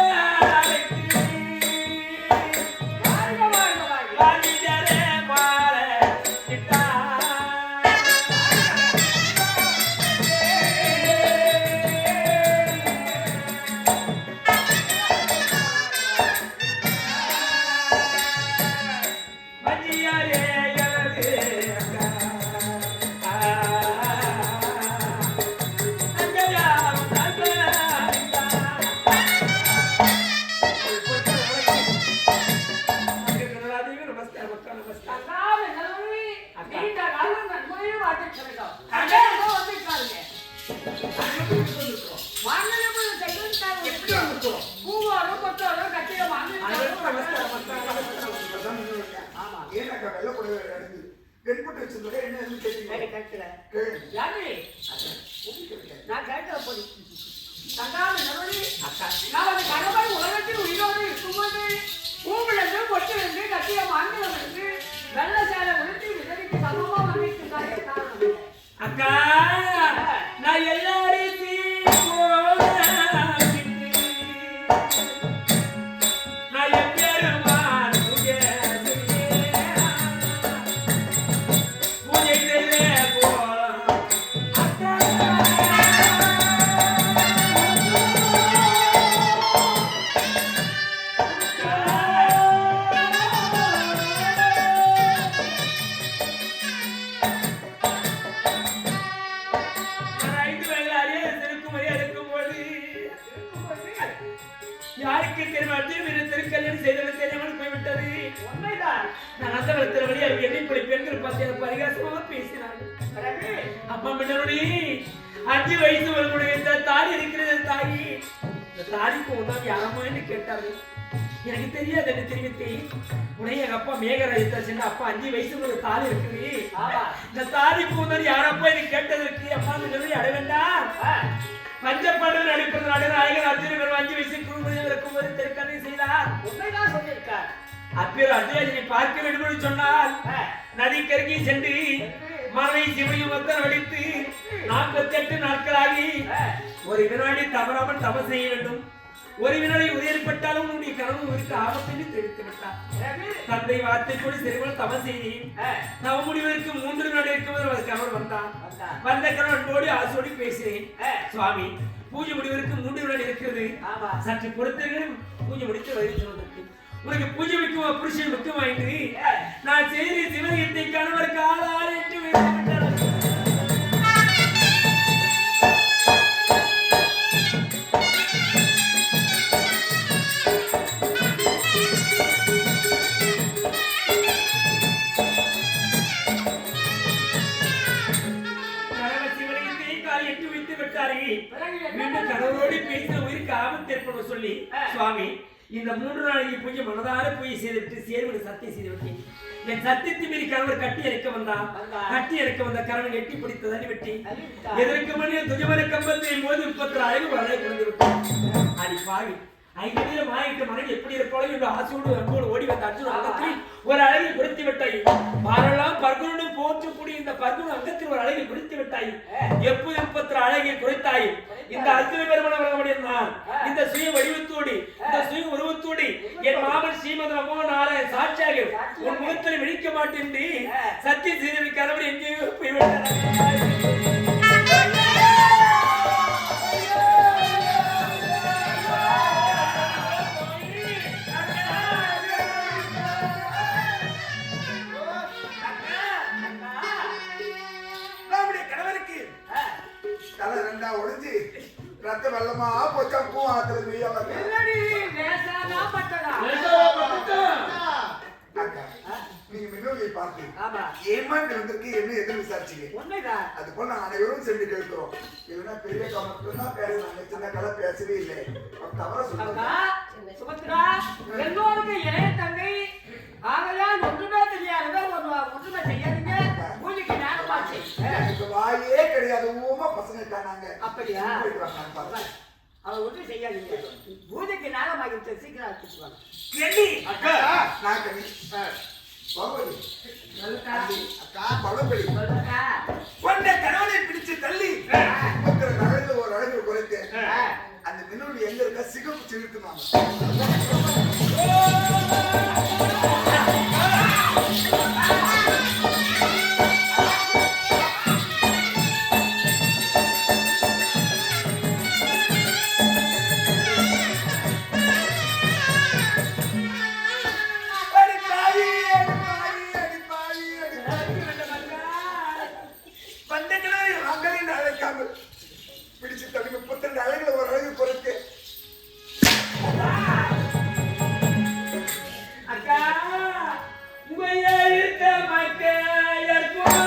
தாய்க்கு திருமணத்தில் திருக்கல்யாணம் செய்தவன் தெரியாமல் போய்விட்டது. உண்மைதான். நான் அந்த இடத்துல வழி எண்ணிப்படி பெண்கள் பார்த்து பரிகாசமாக பேசினார்கள். அப்பா மின்னருடி 5 வயசு ஒரு இந்த தாடி இருக்கிறது தாயி. இந்த தாடிக்கு உதவி யாரமோ என்று கேட்டார்கள். எனக்கு தெரியாது என்று தெரிவித்தேன். உடனே எங்க அப்பா மேகராஜத்தை சொன்ன அப்பா 5 வயசுல ஒரு தாடி இருக்குது. இந்த தாடிக்கு உதவி யாரப்பா என்று கேட்டதற்கு அப்பா மின்னருடி அட வேண்டாம். பஞ்சப்பாடல் அடிப்பது நாயகர் அர்ஜுன பெரும் 5 வயசு குழுமதியில் இருக்கும்போது திருக்கதை செய்தார். உண்மைதான் சொல்லியிருக்கார். அப்பேர் அர்ஜுனனை பார்க்க வேண்டும் என்று சொன்னால் நதிக்கருகே சென்று மனை சிவனையும் மொத்தம் வடித்து 48 நாட்களாகி ஒரு வினாடி தவறாமல் தவம் செய்ய வேண்டும். ஒரு வினாடி உயர்பட்டாலும் உன்னுடைய கனவு உயிருக்கு ஆபத்து தெரிவித்து விட்டார். தந்தை வார்த்தை கூட சிறுவன் தவம் செய்தேன். தவ முடிவதற்கு 3 வினாடி இருக்கும்போது கணவர் வந்தான். வந்த கணவன் அன்போடு ஆசோடி பேசினேன். சுவாமி பூஜை முடிவதற்கு 3 வினாடி இருக்கிறது. சற்று பொறுத்தர்கள் பூஜை முடித்து வழி சொல்வதற்கு உனக்கு பூஜை வைக்கும் புருஷன் முக்கியமாயிட்டு நான் செய்த சிவகீத்தை கணவர் காலால் என்று கடவுளோடு பேசின உயிருக்கு ஆபத்து ஏற்படும் சொல்லி சுவாமி இந்த 3 நாளைக்கு பூஜை மனதார பூஜை செய்துவிட்டு சேர்வு சத்தியம் செய்து விட்டேன். என் சத்தியத்தை மீறி கணவர் கட்டி இறக்க வந்தான். கட்டி இறக்க வந்த கணவன் எட்டி பிடித்து தள்ளி விட்டி எதற்கு மணியில் துஜமர கம்பத்தை போது 30 அழகு வரை குறைந்து விட்டான். அடி பாவி 5 நீளம் ஆயிட்டு மனைவி எப்படி இருப்பாளோ என்று ஆசையோடு அன்போடு ஓடி வந்த அர்ஜுன அங்கத்தில் ஒரு அழகை குறித்து விட்டாய். மாறெல்லாம் பர்குனுடன் போற்றக்கூடிய இந்த பர்குன அங்கத்தில் ஒரு அழகை குறித்து விட்டாய். எப்போது 30 அழகை குறைத்தாய். இந்த அர்ஜுன பெருமனவர்களுடைய நான் இந்த சுய வடிவத்தோடு இந்த சுய உருவத்தோடு என் மாமன் ஸ்ரீமத் நமோ நாராயண சாட்சியாக உன் முகத்தில் விழிக்க மாட்டேன் சத்திய செய்தி கணவர் எங்கேயோ போய்விட்டார். ஒளிஞ்சு ரத்த வெள்ளமா போச்சா பூவாத்துல நீங்க மின்னோலியை பார்த்து ஏமாண்டு வந்திருக்கு என்ன எதிர் விசாரிச்சீங்க. அது போல நான் அனைவரும் சென்று கேட்கிறோம். இல்லைன்னா பெரிய மட்டும் தான் பேசுறாங்க, சின்ன கலை பேசவே இல்லை. தவற சொல்லுங்க. எல்லோருக்கு இளைய தங்கை ஆகையால் ஒன்றுமே தெரியாத ஒன்றுமே செய்யாதுங்க. பூஜைக்கு நேரமாச்சு. எனக்கு வாயே கிடையாது. ஊமா பசங்க இருக்காங்க. அப்படியா? அவ ஒன்றும் செய்யாதீங்க. பூஜைக்கு நேரமாகிட்டு சீக்கிரம் ஆக்கிடுவாங்க. கேள்வி அக்கா நான் கண்ணி பகவதி அக்கா பழப்படி கொண்ட கணவனை பிடிச்சு தள்ளி அழகு ஒரு அழகு குறைத்து அந்த மின்னோடு எங்க இருக்கா சிகப்பு செலுத்துவாங்க. பிடிச்சு தள்ளி 32 அழகுல ஒரு அழகு குறைத்து அக்கா உயர்த்த மக்களுக்கும்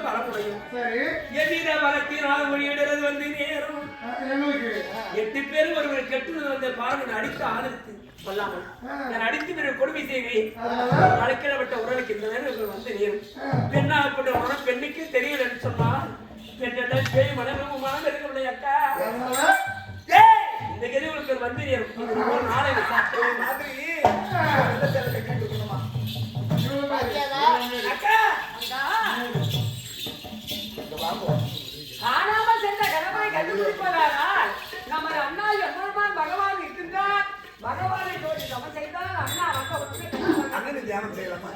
பலமுடையும். சரி. எவ்வித பலத்தினால் மொழியிடுறது வந்து நேரம். எங்களுக்கு 8 பேர் ஒருவர் கெட்டுவது வந்த பாருங்க அடித்து ஆதரித்து கொள்ளாமல் நான் அடித்து பிறகு கொடுமை செய்வேன். அழைக்கப்பட்ட உறவுக்கு இந்த நேரம் வந்து நேரும். பெண்ணாகப்பட்ட மனம் பெண்ணுக்கு தெரியலன்னு சொன்னால் பெண்ணெல்லாம் பேய் மனம் மனம் இருக்கவில்லை அக்கா. இந்த கெதிவுக்கு வந்து நேரும். ஒரு நாளை மாதிரி அக்கா காணாம சென்ற கடமை கண்டுபிடிப்பதானால் நமது அண்ணா எம்பெருமான் பகவான் இருக்கின்றார். பகவானை தோற்றி சமன் செய்தால் அண்ணா வந்த அண்ணன் தியானம் செய்யலாமா?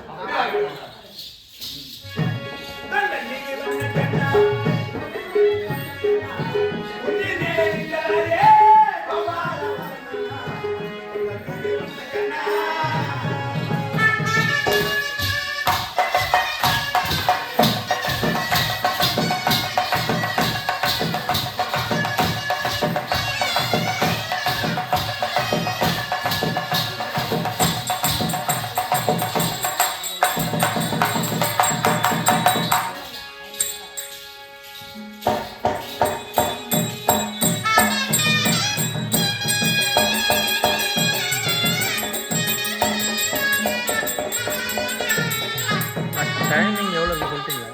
டைமிங் எவ்வளோ சொல்லிட்டீங்களா?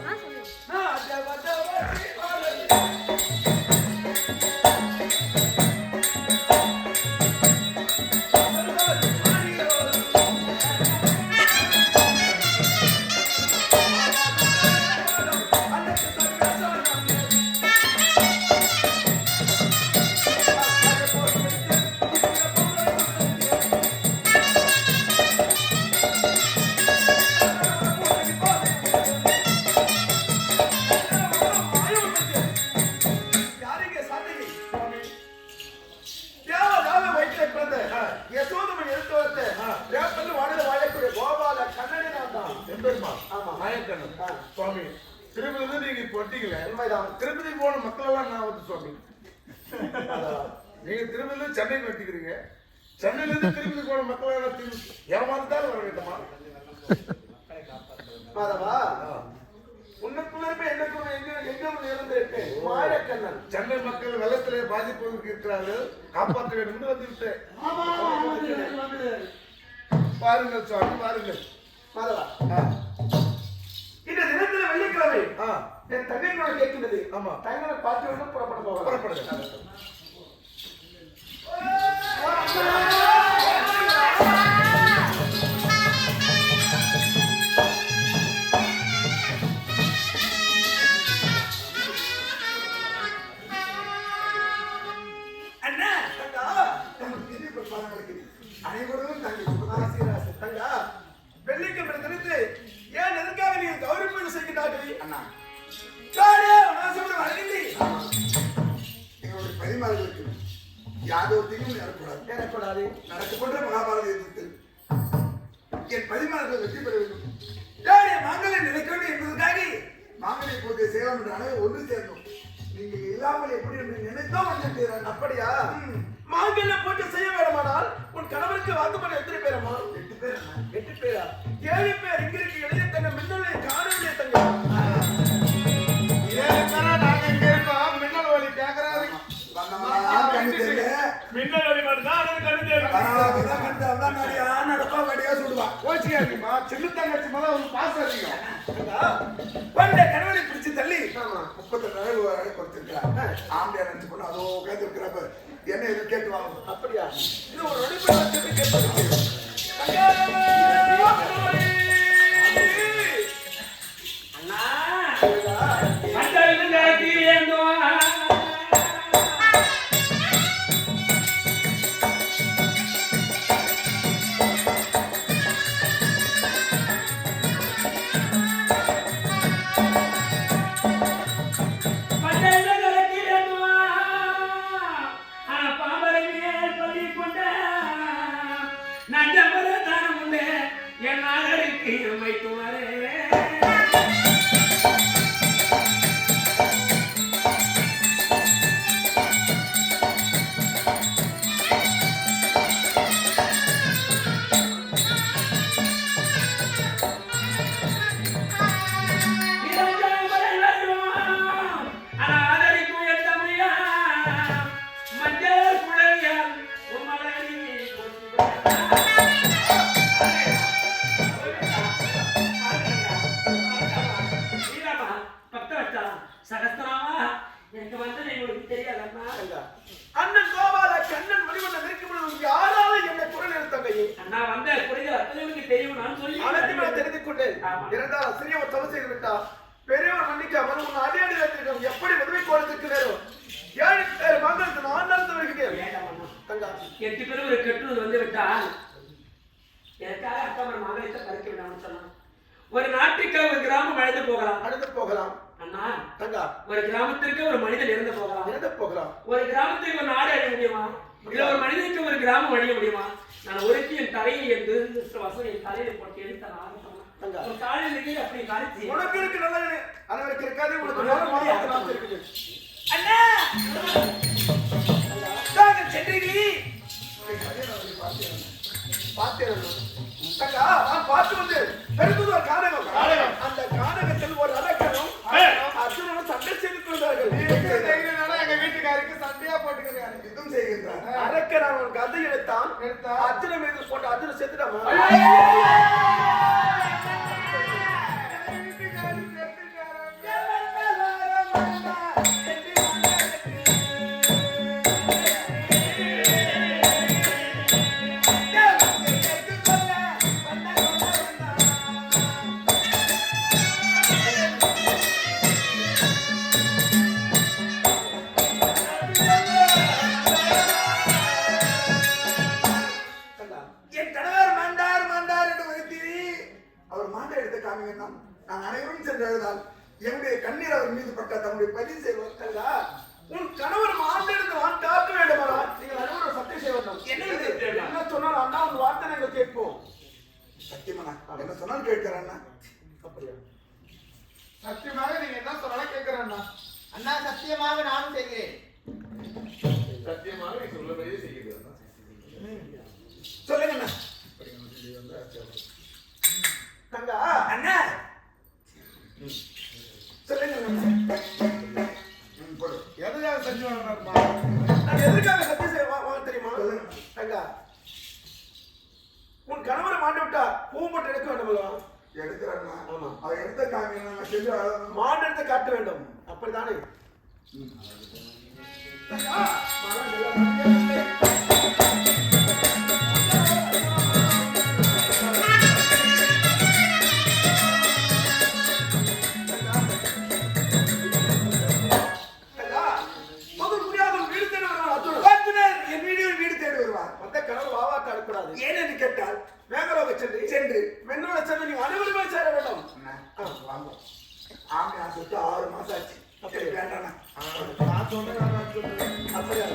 சுவாமி திருப்பதி நீங்க போட்டீங்களே திருப்பதி போன மக்கள் எல்லாம் நான் வந்து சுவாமி நீங்க திருப்பதி சென்னைக்கு வெட்டிக்கிறீங்க. சென்னையில இருந்து திருப்பதி போன மக்கள் எல்லாம் ஏமாந்தாலும் வர வேண்டுமா? மாதவா உன்னுக்குள்ளே என்னக்குள்ள எங்க இருந்திருக்கு மாயக்கண்ணன். சென்னை மக்கள் வெள்ளத்திலே பாதிப்புக்கு இருக்கிறார்கள், காப்பாற்ற வேண்டும் என்று வந்துவிட்டேன். பாருங்கள் சுவாமி பாருங்கள். மாதவா இந்த தினத்துல வெள்ளிக்கிழமை என் தங்கை கேட்கின்றது. ஆமா தங்களை பார்த்து வந்து புறப்பட போக புறப்படுங்க. அனைவரும் தங்கா வெள்ளிக்கிழமை தினத்து ஏன் எதற்காக நீங்கள் கௌரவம் செய்கின்றார்கள்? அண்ணா எங்களுடைய பரிமாறுகளுக்கு யாதவத்தையும் ஏறக்கூடாது. நடக்கப்படுற மகாபாரத யுத்தத்தில் என் பரிமாறுகள் வெற்றி பெற வேண்டும். மாங்கலை நினைக்க வேண்டும் என்பதற்காக மாங்கலை பூஜை செய்யலாம் என்றாலே ஒன்று சேர்ந்தோம். நீங்கள் இல்லாமல் எப்படி என்று நினைத்தோம் வந்துட்டீர்கள். அப்படியா? மாங்கல்ய பூஜை செய்ய வேண்டுமானால் உன் கணவருக்கு வாக்குமூலம் எத்தனை பேரம்மா? 8 பேர். 8 பேரா? 7 பேர் இங்க இருக்கு. எழுதிய தங்க மின்னலை காணவில்லை தங்க. 7 பேரா நாங்க இங்க இருக்கோம். மின்னல் ஒலி கேக்குறாரு. மின்னல் ஒளி மட்டும் தான் எனக்கு கண்ணு தெரியும். நடப்பா வடியா சுடுவான். கோச்சிக்காதீங்கம்மா. சின்ன தங்கச்சி மேல ஒரு பாசம் அதிகம். பண்டைய கணவனை பிடிச்சு தள்ளி 32 வரை கொடுத்திருக்கிறார். ஆம்பளையா நினைச்சு போனா அதோ உட்கார்ந்து இருக்கிறப்ப என்ன எது கேட்டு வாங்க. அப்படியா? இது ஒரு நொடிப்பட கேட்பது. அண்ணா அந்த தீரேந்தோ நான் சகஸ்திரமா எனக்கு வந்தது உங்களுக்கு தெரியாதண்ணா. அண்ணன் கோபால கண்ணன் மணிவண்ணன் இருக்கும் யாரால என்ன குரல் எடுத்தங்கையே அண்ணா வந்த குறைகள் அத்தனைக்கு தெரியும் நான் சொல்லி அனைத்துமே தெரிந்து கொண்டேன். இரண்டாவது சிறியவர் தவறு செய்து விட்டார். பெரியவர் மன்னிக்காமல் உன் அடியடி வைத்திருக்கோம். எப்படி உதவி கோலத்திற்கு நேரம் 7 பேர் மங்களுக்கு நான் நடந்து வருகிறேன். தங்கா 8 பேர் ஒரு கெட்டுவது வந்து விட்டால் எனக்காக அக்காமர் மகளை பறிக்க விடாமல் சொன்னான். ஒரு நாட்டுக்கு ஒரு கிராமம் அழைத்து போகலாம். அடுத்து போகலாம் அண்ணா தங்கா. ஒரு கிராமத்திற்கு ஒரு மனிதன் இறந்து போகலாம். இறந்து போகலாம். ஒரு கிராமத்துக்கு ஒரு நாடு அழிய முடியுமா? இல்ல ஒரு மனிதனுக்கு ஒரு கிராமம் அழிய முடியுமா? நான் ஒருத்தி என் தலையை என் வசம் என் தலையில போட்டு எடுத்த நான் காலையில் அப்படி காலிச்சு உனக்கு இருக்கு நல்ல அனைவருக்கு இருக்காது. உனக்கு இருக்குது அண்ணா சென்றீங்களே பார்த்தேன். தங்கா நான் பார்த்து வந்து பெருந்தது ஒரு கானகம். அந்த கானகத்தில் ஒரு அரக்கனும் அர்ஜுனனும் சண்டை செய்து கொண்டார்கள். எங்க வீட்டுக்காருக்கு சண்டையா போட்டுக்கிறாரு. யுத்தம் செய்கின்றார். அரக்கன் அவன் கதை எடுத்தான். அர்ஜுன மீது போட்டு அர்ஜுன செத்துட்டான். நான் அனைவரும் சென்று எழுதால் என்னுடைய கண்ணீர் அவர் மீது பட்ட தம்முடைய பதிவு செய்வார். உன் கணவர் மாண்டெடுத்து வான் காக்க வேண்டுமானா நீங்கள் அனைவரும் சத்தியம் செய்ய வேண்டும். என்ன சொன்னால் அண்ணா உன் வார்த்தை நாங்கள் கேட்போம். சத்தியமா என்ன சொன்னாலும் கேட்கிறேன். அப்படியா? சத்தியமாக நீங்க என்ன சொன்னாலும் கேட்கிறேன். அண்ணா சத்தியமாக நானும் செய்கிறேன். சத்தியமாக நீ சொல்லபடியே செய்கிறேன். சொல்லுங்க அண்ணா. தங்கா அண்ணா சொல்லுங்க எதுக்காக செஞ்சு வாங்கினாருமா? நான் எதுக்காக சத்தியம் செய்ய தெரியுமா? தங்கா உன் கணவரை மாண்டு விட்டா பூ மட்டும் எடுக்க வேண்டும். எடுக்கிறேன்னா ஆமா. அவர் எடுத்த காமியம் நாங்க செஞ்சு மாண்டு எடுத்து காட்ட வேண்டும். அப்படித்தானே? ஏனென்று கேட்டால் மேகலோக சென்று மென்னோட சென்று நீங்க அனைவருமே சேர வேண்டும். ஆமை ஆசைக்கு 6 மாசம் ஆச்சு. அப்படி வேண்டாண்ணா. நான் சொன்னேன். அப்படியா?